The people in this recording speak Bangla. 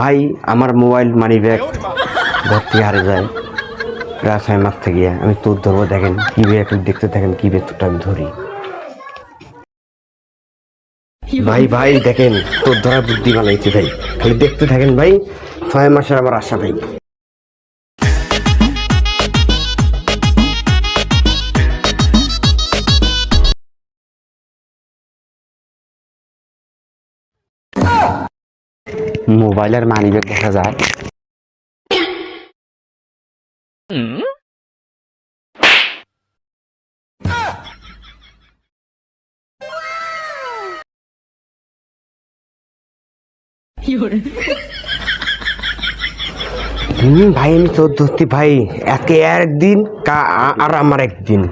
ভাই আমার মোবাইল মানি ব্যাগ ঘর থেকে হারে যায় রাখায় মারতে গিয়ে আমি তোর ধরবো দেখেন কি ব্যাগ দেখতে থাকেন কি ব্যাগটা আমি ধরি ভাই ভাই দেখেন তোর ধরা বুদ্ধি বানাইছে ভাই খালি দেখতে থাকেন ভাই 6 মাসের আমার আশা ভাই মোবাইলের মানি ব্যাগ দেখা যায় ভাই আমি তোর ধরতি ভাই একে একদিন আর আমার একদিন